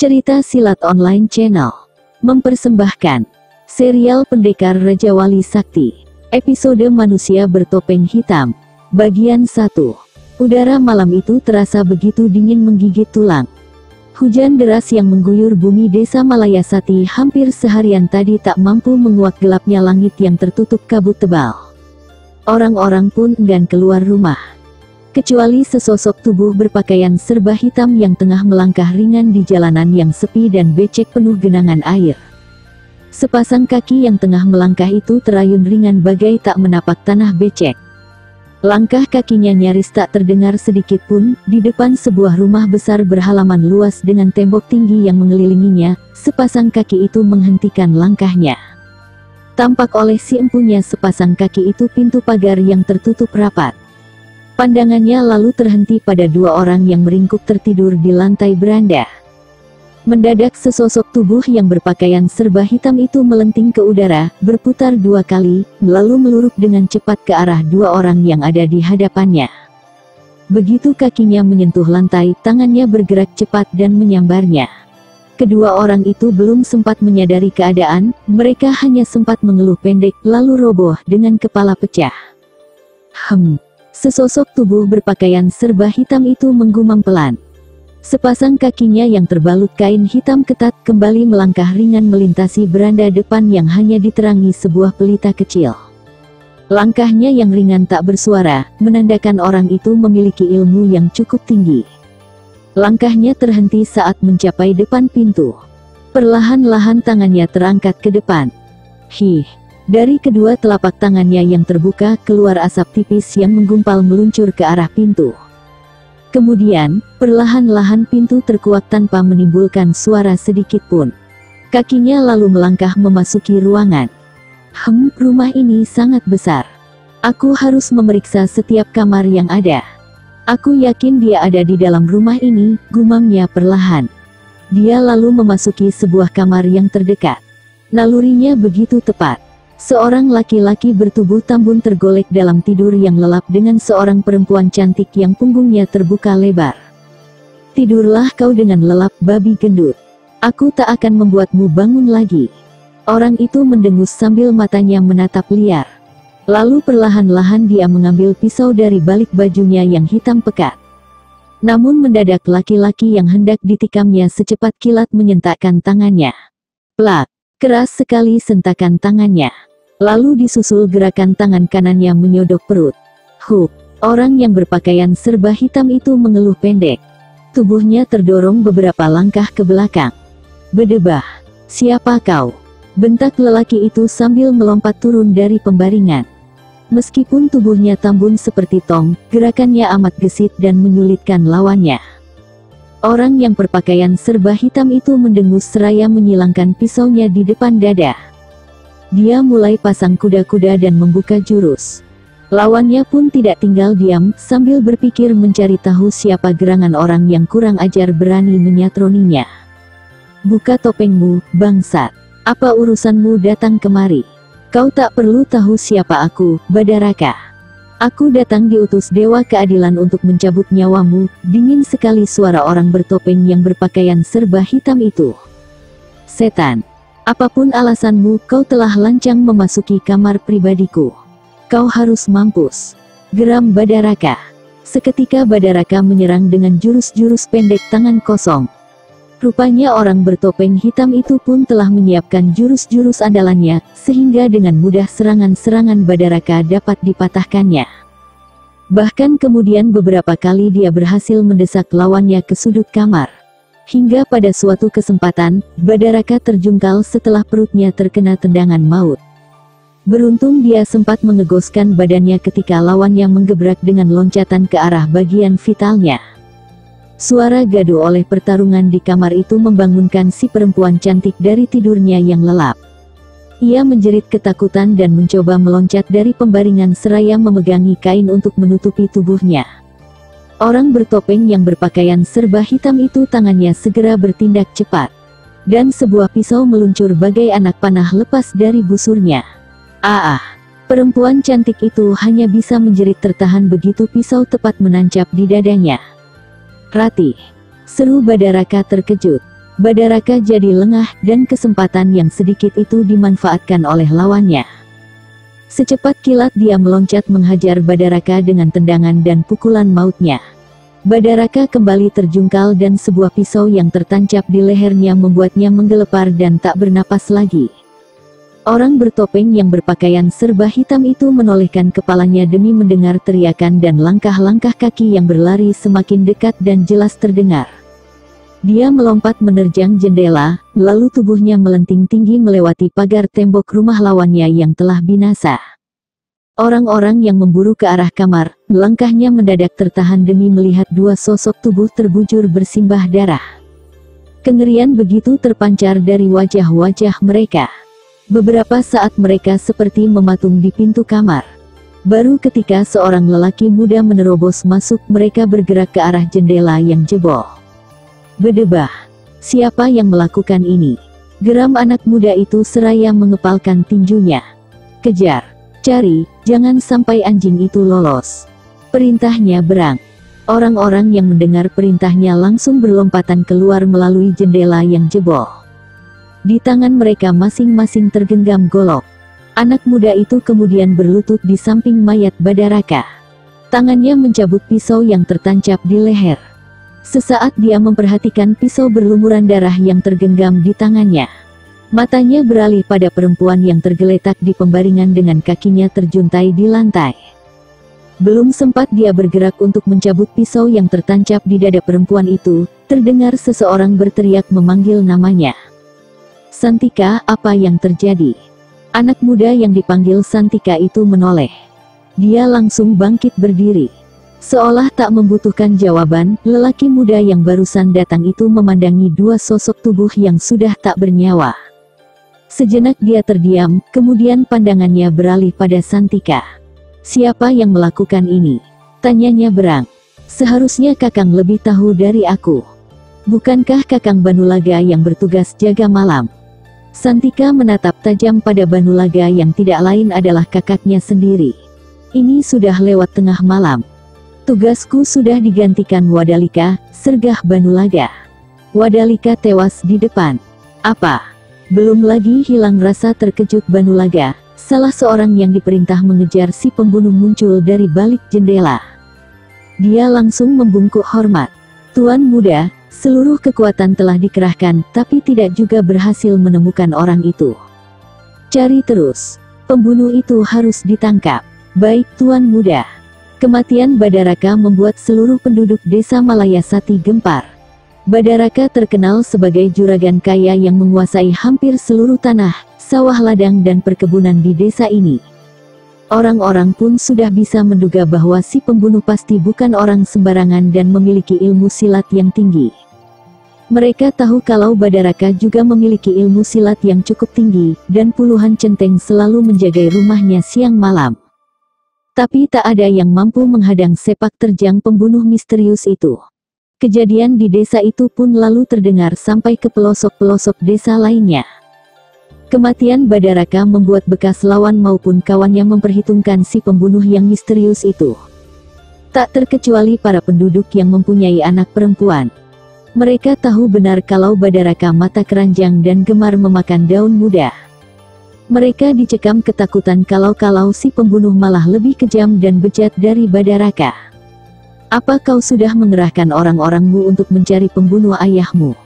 Cerita Silat Online Channel mempersembahkan serial Pendekar Raja Wali Sakti, episode Manusia Bertopeng Hitam, bagian 1. Udara malam itu terasa begitu dingin menggigit tulang. Hujan deras yang mengguyur bumi desa Malayasati hampir seharian tadi tak mampu menguak gelapnya langit yang tertutup kabut tebal. Orang-orang pun enggan keluar rumah, kecuali sesosok tubuh berpakaian serba hitam yang tengah melangkah ringan di jalanan yang sepi dan becek penuh genangan air. Sepasang kaki yang tengah melangkah itu terayun ringan bagai tak menapak tanah becek. Langkah kakinya nyaris tak terdengar sedikit pun. Di depan sebuah rumah besar berhalaman luas dengan tembok tinggi yang mengelilinginya, sepasang kaki itu menghentikan langkahnya. Tampak oleh si empunya sepasang kaki itu pintu pagar yang tertutup rapat. Pandangannya lalu terhenti pada dua orang yang meringkuk tertidur di lantai beranda. Mendadak sesosok tubuh yang berpakaian serba hitam itu melenting ke udara, berputar dua kali, lalu meluruk dengan cepat ke arah dua orang yang ada di hadapannya. Begitu kakinya menyentuh lantai, tangannya bergerak cepat dan menyambarnya. Kedua orang itu belum sempat menyadari keadaan, mereka hanya sempat mengeluh pendek, lalu roboh dengan kepala pecah. Sesosok tubuh berpakaian serba hitam itu menggumam pelan. Sepasang kakinya yang terbalut kain hitam ketat kembali melangkah ringan melintasi beranda depan yang hanya diterangi sebuah pelita kecil. Langkahnya yang ringan tak bersuara, menandakan orang itu memiliki ilmu yang cukup tinggi. Langkahnya terhenti saat mencapai depan pintu. Perlahan-lahan tangannya terangkat ke depan. Dari kedua telapak tangannya yang terbuka keluar asap tipis yang menggumpal meluncur ke arah pintu. Kemudian, perlahan-lahan pintu terkuak tanpa menimbulkan suara sedikit pun. Kakinya lalu melangkah memasuki ruangan. Rumah ini sangat besar. Aku harus memeriksa setiap kamar yang ada. Aku yakin dia ada di dalam rumah ini, gumamnya perlahan. Dia lalu memasuki sebuah kamar yang terdekat. Nalurinya begitu tepat. Seorang laki-laki bertubuh tambun tergolek dalam tidur yang lelap dengan seorang perempuan cantik yang punggungnya terbuka lebar. Tidurlah kau dengan lelap, babi gendut. Aku tak akan membuatmu bangun lagi. Orang itu mendengus sambil matanya menatap liar. Lalu perlahan-lahan dia mengambil pisau dari balik bajunya yang hitam pekat. Namun mendadak laki-laki yang hendak ditikamnya secepat kilat menyentakkan tangannya. Plak! Keras sekali sentakan tangannya. Lalu disusul gerakan tangan kanannya menyodok perut. Orang yang berpakaian serba hitam itu mengeluh pendek. Tubuhnya terdorong beberapa langkah ke belakang. Berdebah. Siapa kau? Bentak lelaki itu sambil melompat turun dari pembaringan. Meskipun tubuhnya tambun seperti tong, gerakannya amat gesit dan menyulitkan lawannya. Orang yang berpakaian serba hitam itu mendengus seraya menyilangkan pisaunya di depan dada. Dia mulai pasang kuda-kuda dan membuka jurus. Lawannya pun tidak tinggal diam, sambil berpikir mencari tahu siapa gerangan orang yang kurang ajar berani menyatroninya. Buka topengmu, bangsat. Apa urusanmu datang kemari? Kau tak perlu tahu siapa aku, Badaraka. Aku datang diutus Dewa Keadilan untuk mencabut nyawamu. Dingin sekali suara orang bertopeng yang berpakaian serba hitam itu. Setan. Apapun alasanmu, kau telah lancang memasuki kamar pribadiku. Kau harus mampus. Geram Badaraka. Seketika Badaraka menyerang dengan jurus-jurus pendek tangan kosong. Rupanya orang bertopeng hitam itu pun telah menyiapkan jurus-jurus andalannya, sehingga dengan mudah serangan-serangan Badaraka dapat dipatahkannya. Bahkan kemudian beberapa kali dia berhasil mendesak lawannya ke sudut kamar. Hingga pada suatu kesempatan, Badaraka terjungkal setelah perutnya terkena tendangan maut. Beruntung dia sempat mengegoskan badannya ketika lawannya menggebrak dengan loncatan ke arah bagian vitalnya. Suara gaduh oleh pertarungan di kamar itu membangunkan si perempuan cantik dari tidurnya yang lelap. Ia menjerit ketakutan dan mencoba meloncat dari pembaringan seraya memegangi kain untuk menutupi tubuhnya. Orang bertopeng yang berpakaian serba hitam itu tangannya segera bertindak cepat. Dan sebuah pisau meluncur bagai anak panah lepas dari busurnya. Perempuan cantik itu hanya bisa menjerit tertahan begitu pisau tepat menancap di dadanya. Ratih! Seru Badaraka terkejut. Badaraka jadi lengah dan kesempatan yang sedikit itu dimanfaatkan oleh lawannya. Secepat kilat dia meloncat menghajar Badaraka dengan tendangan dan pukulan mautnya. Badaraka kembali terjungkal dan sebuah pisau yang tertancap di lehernya membuatnya menggelepar dan tak bernapas lagi. Orang bertopeng yang berpakaian serba hitam itu menolehkan kepalanya demi mendengar teriakan dan langkah-langkah kaki yang berlari semakin dekat dan jelas terdengar. Dia melompat menerjang jendela, lalu tubuhnya melenting tinggi melewati pagar tembok rumah lawannya yang telah binasa. Orang-orang yang memburu ke arah kamar, langkahnya mendadak tertahan demi melihat dua sosok tubuh terbujur bersimbah darah. Kengerian begitu terpancar dari wajah-wajah mereka. Beberapa saat mereka seperti mematung di pintu kamar. Baru ketika seorang lelaki muda menerobos masuk, mereka bergerak ke arah jendela yang jebol. Bedebah, siapa yang melakukan ini? Geram anak muda itu seraya mengepalkan tinjunya. Kejar, cari, jangan sampai anjing itu lolos. Perintahnya berang. Orang-orang yang mendengar perintahnya langsung berlompatan keluar melalui jendela yang jebol. Di tangan mereka masing-masing tergenggam golok. Anak muda itu kemudian berlutut di samping mayat Badaraka. Tangannya mencabut pisau yang tertancap di leher. Sesaat dia memperhatikan pisau berlumuran darah yang tergenggam di tangannya. Matanya beralih pada perempuan yang tergeletak di pembaringan dengan kakinya terjuntai di lantai. Belum sempat dia bergerak untuk mencabut pisau yang tertancap di dada perempuan itu, terdengar seseorang berteriak memanggil namanya. Santika, apa yang terjadi? Anak muda yang dipanggil Santika itu menoleh. Dia langsung bangkit berdiri. Seolah tak membutuhkan jawaban, lelaki muda yang barusan datang itu memandangi dua sosok tubuh yang sudah tak bernyawa. Sejenak dia terdiam, kemudian pandangannya beralih pada Santika. Siapa yang melakukan ini? Tanyanya berang. Seharusnya Kakang lebih tahu dari aku. Bukankah Kakang Banulaga yang bertugas jaga malam? Santika menatap tajam pada Banulaga yang tidak lain adalah kakaknya sendiri. Ini sudah lewat tengah malam. Tugasku sudah digantikan Wadalika, sergah Banulaga. Wadalika tewas di depan. Apa? Belum lagi hilang rasa terkejut Banulaga, salah seorang yang diperintah mengejar si pembunuh muncul dari balik jendela. Dia langsung membungkuk hormat. Tuan muda, seluruh kekuatan telah dikerahkan, tapi tidak juga berhasil menemukan orang itu. Cari terus. Pembunuh itu harus ditangkap. Baik Tuan muda. Kematian Badaraka membuat seluruh penduduk desa Malayasati gempar. Badaraka terkenal sebagai juragan kaya yang menguasai hampir seluruh tanah, sawah ladang dan perkebunan di desa ini. Orang-orang pun sudah bisa menduga bahwa si pembunuh pasti bukan orang sembarangan dan memiliki ilmu silat yang tinggi. Mereka tahu kalau Badaraka juga memiliki ilmu silat yang cukup tinggi, dan puluhan centeng selalu menjaga rumahnya siang malam. Tapi tak ada yang mampu menghadang sepak terjang pembunuh misterius itu. Kejadian di desa itu pun lalu terdengar sampai ke pelosok-pelosok desa lainnya. Kematian Badaraka membuat bekas lawan maupun kawannya memperhitungkan si pembunuh yang misterius itu. Tak terkecuali para penduduk yang mempunyai anak perempuan. Mereka tahu benar kalau Badaraka mata keranjang dan gemar memakan daun muda. Mereka dicekam ketakutan kalau si pembunuh malah lebih kejam dan bejat dari Badaraka. Apa kau sudah mengerahkan orang-orangmu untuk mencari pembunuh ayahmu?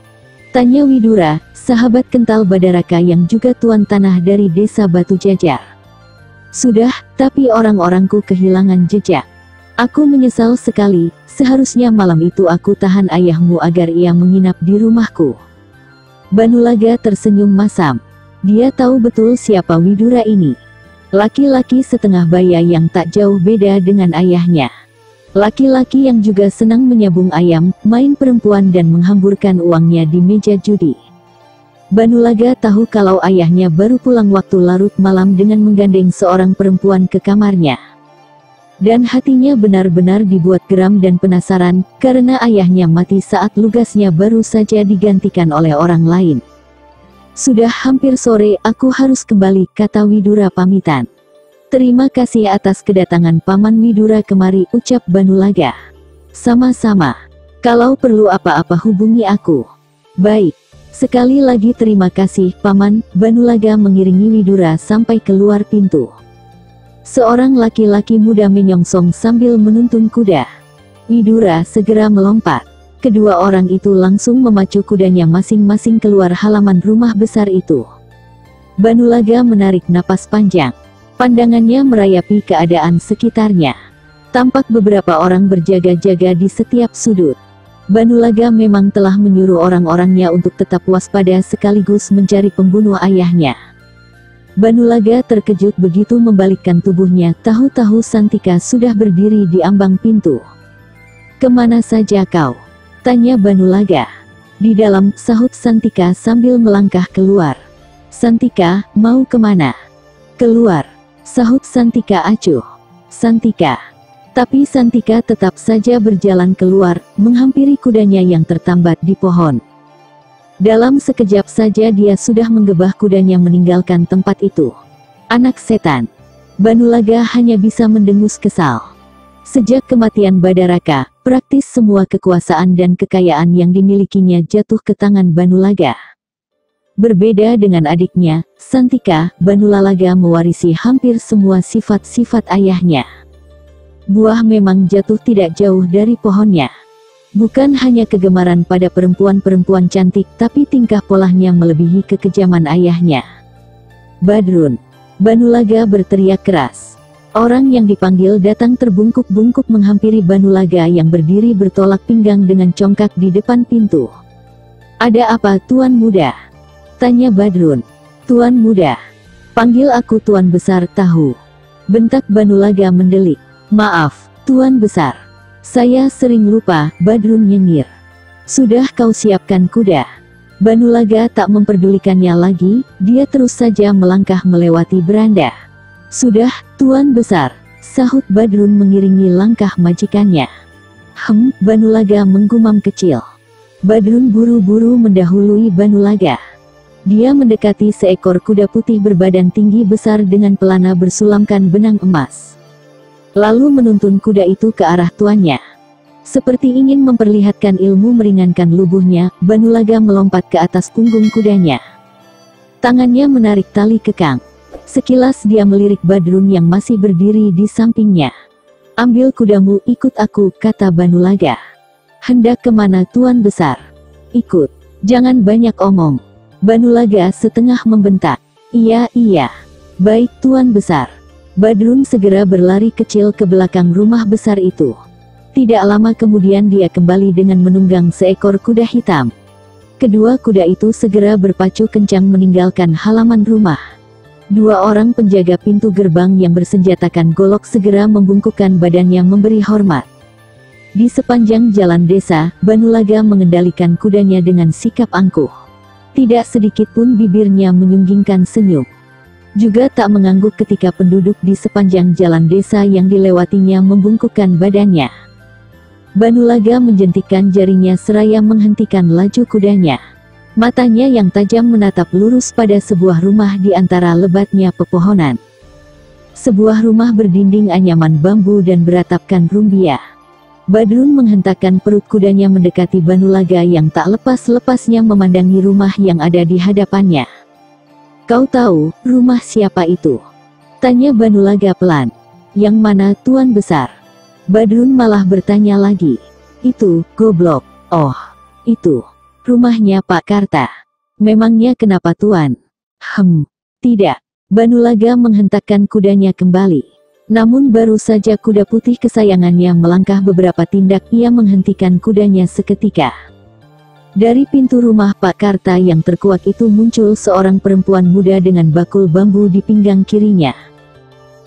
Tanya Widura, sahabat kental Badaraka yang juga tuan tanah dari desa Batu Jajar. Sudah, tapi orang-orangku kehilangan jejak. Aku menyesal sekali, seharusnya malam itu aku tahan ayahmu agar ia menginap di rumahku. Banulaga tersenyum masam. Dia tahu betul siapa Widura ini. Laki-laki setengah baya yang tak jauh beda dengan ayahnya. Laki-laki yang juga senang menyabung ayam, main perempuan dan menghamburkan uangnya di meja judi. Banulaga tahu kalau ayahnya baru pulang waktu larut malam dengan menggandeng seorang perempuan ke kamarnya. Dan hatinya benar-benar dibuat geram dan penasaran, karena ayahnya mati saat lugasnya baru saja digantikan oleh orang lain. Sudah hampir sore, aku harus kembali, kata Widura pamitan. Terima kasih atas kedatangan Paman Widura kemari, ucap Banulaga. Sama-sama. Kalau perlu apa-apa hubungi aku. Baik. Sekali lagi terima kasih, Paman. Banulaga mengiringi Widura sampai keluar pintu. Seorang laki-laki muda menyongsong sambil menuntun kuda. Widura segera melompat. Kedua orang itu langsung memacu kudanya masing-masing keluar halaman rumah besar itu. Banulaga menarik napas panjang. Pandangannya merayapi keadaan sekitarnya. Tampak beberapa orang berjaga-jaga di setiap sudut. Banulaga memang telah menyuruh orang-orangnya untuk tetap waspada sekaligus mencari pembunuh ayahnya. Banulaga terkejut begitu membalikkan tubuhnya, tahu-tahu Santika sudah berdiri di ambang pintu. "Kemana saja kau?" tanya Banulaga. "Di dalam," sahut Santika sambil melangkah keluar. "Santika, mau kemana?" "Keluar," sahut Santika acuh. "Santika." Tapi Santika tetap saja berjalan keluar, menghampiri kudanya yang tertambat di pohon. Dalam sekejap saja dia sudah menggebah kudanya meninggalkan tempat itu. Anak setan. Banulaga hanya bisa mendengus kesal. Sejak kematian Badaraka, praktis semua kekuasaan dan kekayaan yang dimilikinya jatuh ke tangan Banulaga. Berbeda dengan adiknya, Santika, Banulaga mewarisi hampir semua sifat-sifat ayahnya. Buah memang jatuh tidak jauh dari pohonnya. Bukan hanya kegemaran pada perempuan-perempuan cantik, tapi tingkah polanya melebihi kekejaman ayahnya. "Badrun!" Banulaga berteriak keras. Orang yang dipanggil datang terbungkuk-bungkuk menghampiri Banulaga yang berdiri bertolak pinggang dengan congkak di depan pintu. "Ada apa, Tuan Muda?" tanya Badrun. "Tuan Muda, panggil aku Tuan Besar tahu," bentak Banulaga mendelik. "Maaf, Tuan Besar. Saya sering lupa," Badrun nyengir. "Sudah kau siapkan kuda?" Banulaga tak memperdulikannya lagi, dia terus saja melangkah melewati beranda. "Sudah, Tuan Besar," sahut Badrun mengiringi langkah majikannya. Banulaga menggumam kecil. Badrun buru-buru mendahului Banulaga. Dia mendekati seekor kuda putih berbadan tinggi besar dengan pelana bersulamkan benang emas. Lalu menuntun kuda itu ke arah tuannya. Seperti ingin memperlihatkan ilmu meringankan lubuhnya, Banulaga melompat ke atas punggung kudanya. Tangannya menarik tali kekang. Sekilas dia melirik Badrun yang masih berdiri di sampingnya. "Ambil kudamu, ikut aku," kata Banulaga. "Hendak kemana, Tuan Besar?" "Ikut. Jangan banyak omong." Banulaga setengah membentak. Iya. Baik, Tuan Besar." Badrun segera berlari kecil ke belakang rumah besar itu. Tidak lama kemudian dia kembali dengan menunggang seekor kuda hitam. Kedua kuda itu segera berpacu kencang meninggalkan halaman rumah. Dua orang penjaga pintu gerbang yang bersenjatakan golok segera membungkukkan badannya memberi hormat. Di sepanjang jalan desa, Banulaga mengendalikan kudanya dengan sikap angkuh. Tidak sedikit pun bibirnya menyunggingkan senyum. Juga tak mengangguk ketika penduduk di sepanjang jalan desa yang dilewatinya membungkukkan badannya. Banulaga menjentikkan jarinya seraya menghentikan laju kudanya. Matanya yang tajam menatap lurus pada sebuah rumah di antara lebatnya pepohonan. Sebuah rumah berdinding anyaman bambu dan beratapkan rumbia. Badrun menghentakkan perut kudanya mendekati Banulaga yang tak lepas-lepasnya memandangi rumah yang ada di hadapannya. "Kau tahu, rumah siapa itu?" tanya Banulaga pelan. "Yang mana, Tuan Besar?" Badrun malah bertanya lagi. "Itu, goblok." "Oh, itu rumahnya Pak Karta." "Memangnya kenapa, Tuan?" Tidak." Banulaga menghentakkan kudanya kembali. Namun baru saja kuda putih kesayangannya melangkah beberapa tindak, ia menghentikan kudanya seketika. Dari pintu rumah Pak Karta yang terkuak itu muncul seorang perempuan muda dengan bakul bambu di pinggang kirinya.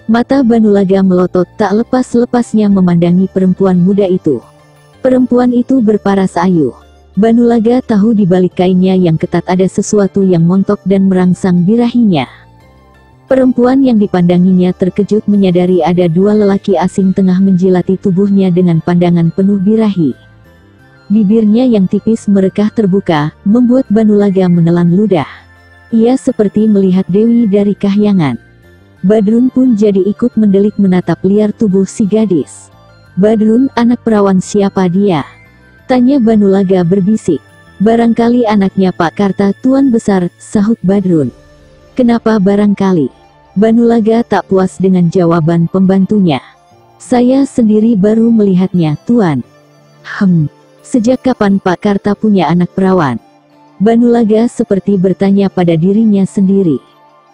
Mata Banulaga melotot tak lepas-lepasnya memandangi perempuan muda itu. Perempuan itu berparas ayu. Banulaga tahu di balik kainnya yang ketat ada sesuatu yang montok dan merangsang birahinya. Perempuan yang dipandanginya terkejut menyadari ada dua lelaki asing tengah menjilati tubuhnya dengan pandangan penuh birahi. Bibirnya yang tipis merekah terbuka, membuat Banulaga menelan ludah. Ia seperti melihat dewi dari kahyangan. Badrun pun jadi ikut mendelik menatap liar tubuh si gadis. "Badrun, anak perawan siapa dia?" tanya Banulaga berbisik. Barangkali anaknya Pak Karta, Tuan Besar, sahut Badrun. Kenapa barangkali? Banulaga tak puas dengan jawaban pembantunya. Saya sendiri baru melihatnya, Tuan. Sejak kapan Pak Karta punya anak perawan? Banulaga seperti bertanya pada dirinya sendiri.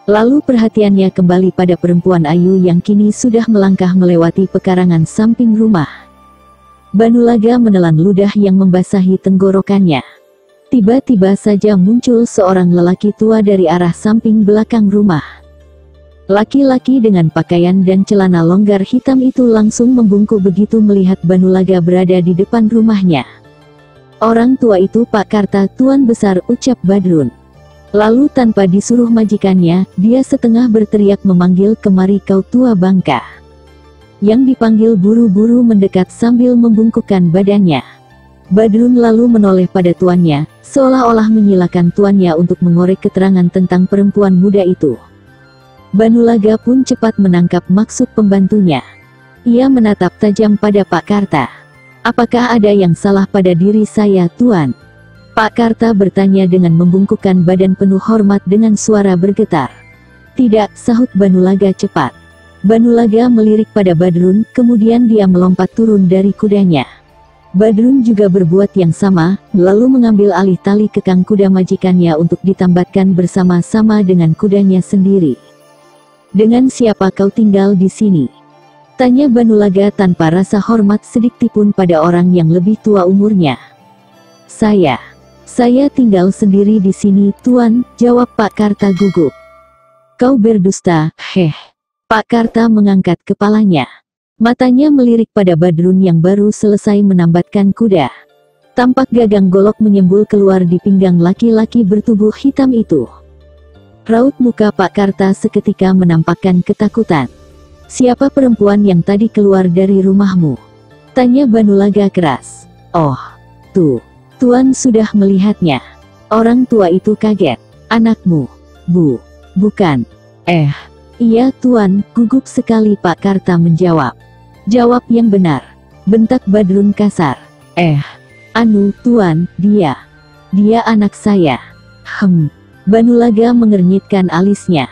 Lalu perhatiannya kembali pada perempuan ayu yang kini sudah melangkah melewati pekarangan samping rumah. Banulaga menelan ludah yang membasahi tenggorokannya. Tiba-tiba saja muncul seorang lelaki tua dari arah samping belakang rumah. Laki-laki dengan pakaian dan celana longgar hitam itu langsung membungkuk begitu melihat Banulaga berada di depan rumahnya. Orang tua itu Pak Karta, Tuan Besar, ucap Badrun. Lalu tanpa disuruh majikannya, dia setengah berteriak memanggil, kemari kau tua bangka. Yang dipanggil buru-buru mendekat sambil membungkukkan badannya. Badrun lalu menoleh pada tuannya, seolah-olah menyilakan tuannya untuk mengorek keterangan tentang perempuan muda itu. Banulaga pun cepat menangkap maksud pembantunya. Ia menatap tajam pada Pak Karta. Apakah ada yang salah pada diri saya, Tuan? Pak Karta bertanya dengan membungkukkan badan penuh hormat dengan suara bergetar. Tidak, sahut Banulaga cepat. Banulaga melirik pada Badrun, kemudian dia melompat turun dari kudanya. Badrun juga berbuat yang sama, lalu mengambil alih tali kekang kuda majikannya untuk ditambatkan bersama-sama dengan kudanya sendiri. Dengan siapa kau tinggal di sini? Tanya Banulaga tanpa rasa hormat sedikitpun pada orang yang lebih tua umurnya. Saya tinggal sendiri di sini, Tuan, jawab Pak Karta gugup. Kau berdusta, Pak Karta mengangkat kepalanya. Matanya melirik pada Badrun yang baru selesai menambatkan kuda. Tampak gagang golok menyembul keluar di pinggang laki-laki bertubuh hitam itu. Raut muka Pak Karta seketika menampakkan ketakutan. Siapa perempuan yang tadi keluar dari rumahmu? Tanya Banulaga keras. Oh, tuh. Tuan sudah melihatnya. Orang tua itu kaget. Anakmu? Bukan. Iya Tuan, gugup sekali Pak Karta menjawab. Jawab yang benar, bentak Badrun kasar. Tuan, dia anak saya. Banulaga mengernyitkan alisnya.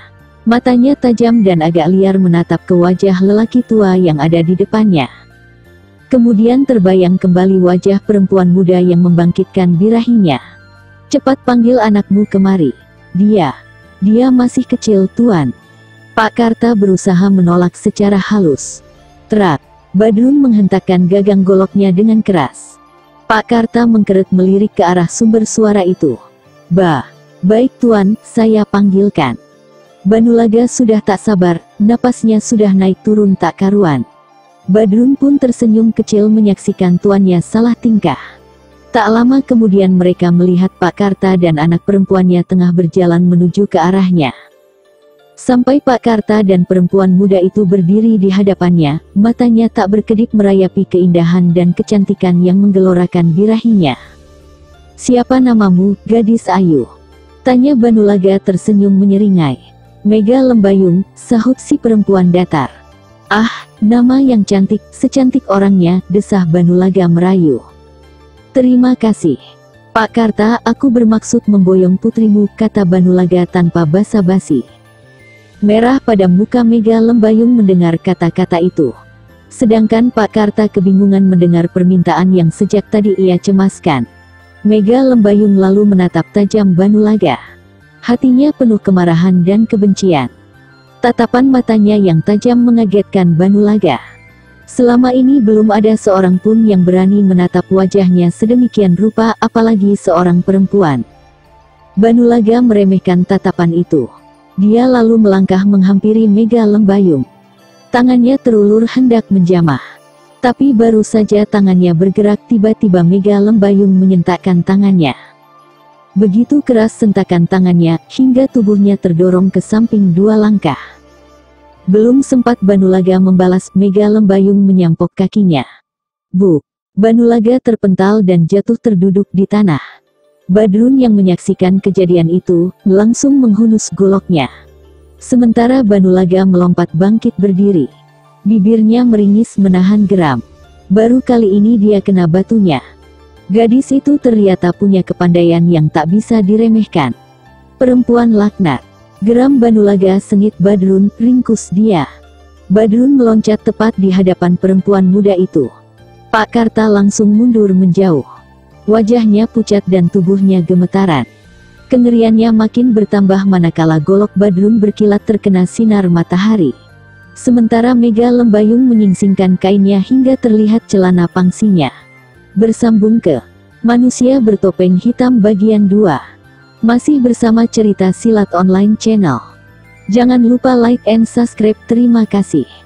Matanya tajam dan agak liar menatap ke wajah lelaki tua yang ada di depannya. Kemudian terbayang kembali wajah perempuan muda yang membangkitkan birahinya. Cepat panggil anakmu kemari. Dia masih kecil Tuan. Pak Karta berusaha menolak secara halus. Terak, Badrun menghentakkan gagang goloknya dengan keras. Pak Karta mengkerut melirik ke arah sumber suara itu. Baik Tuan, saya panggilkan. Banulaga sudah tak sabar, napasnya sudah naik turun tak karuan. Badrun pun tersenyum kecil menyaksikan tuannya salah tingkah. Tak lama kemudian mereka melihat Pak Karta dan anak perempuannya tengah berjalan menuju ke arahnya. Sampai Pak Karta dan perempuan muda itu berdiri di hadapannya, matanya tak berkedip merayapi keindahan dan kecantikan yang menggelorakan birahinya. Siapa namamu, gadis ayu? Tanya Banulaga tersenyum menyeringai. Mega Lembayung, sahut si perempuan datar. Nama yang cantik, secantik orangnya, desah Banulaga merayu. Terima kasih. Pak Karta, aku bermaksud memboyong putrimu, kata Banulaga tanpa basa-basi. Merah pada muka Mega Lembayung mendengar kata-kata itu. Sedangkan Pak Karta kebingungan mendengar permintaan yang sejak tadi ia cemaskan. Mega Lembayung lalu menatap tajam Banulaga. Hatinya penuh kemarahan dan kebencian. Tatapan matanya yang tajam mengagetkan Banulaga. Selama ini belum ada seorang pun yang berani menatap wajahnya sedemikian rupa, apalagi seorang perempuan. Banulaga meremehkan tatapan itu. Dia lalu melangkah menghampiri Mega Lembayung. Tangannya terulur hendak menjamah. Tapi baru saja tangannya bergerak, tiba-tiba Mega Lembayung menyentakkan tangannya. Begitu keras sentakan tangannya, hingga tubuhnya terdorong ke samping 2 langkah. Belum sempat Banulaga membalas, Mega Lembayung menyampok kakinya. Banulaga terpental dan jatuh terduduk di tanah. Badrun yang menyaksikan kejadian itu, langsung menghunus goloknya. Sementara Banulaga melompat bangkit berdiri. Bibirnya meringis menahan geram. Baru kali ini dia kena batunya. Gadis itu ternyata punya kepandaian yang tak bisa diremehkan. Perempuan laknat. Geram Banulaga, sengit Badrun, ringkus dia. Badrun meloncat tepat di hadapan perempuan muda itu. Pak Karta langsung mundur menjauh. Wajahnya pucat dan tubuhnya gemetaran. Kengeriannya makin bertambah manakala golok Badrun berkilat terkena sinar matahari. Sementara Mega Lembayung menyingsingkan kainnya hingga terlihat celana pangsinya. Bersambung ke Manusia Bertopeng Hitam bagian 2. Masih bersama cerita Silat Online Channel. Jangan lupa like and subscribe. Terima kasih.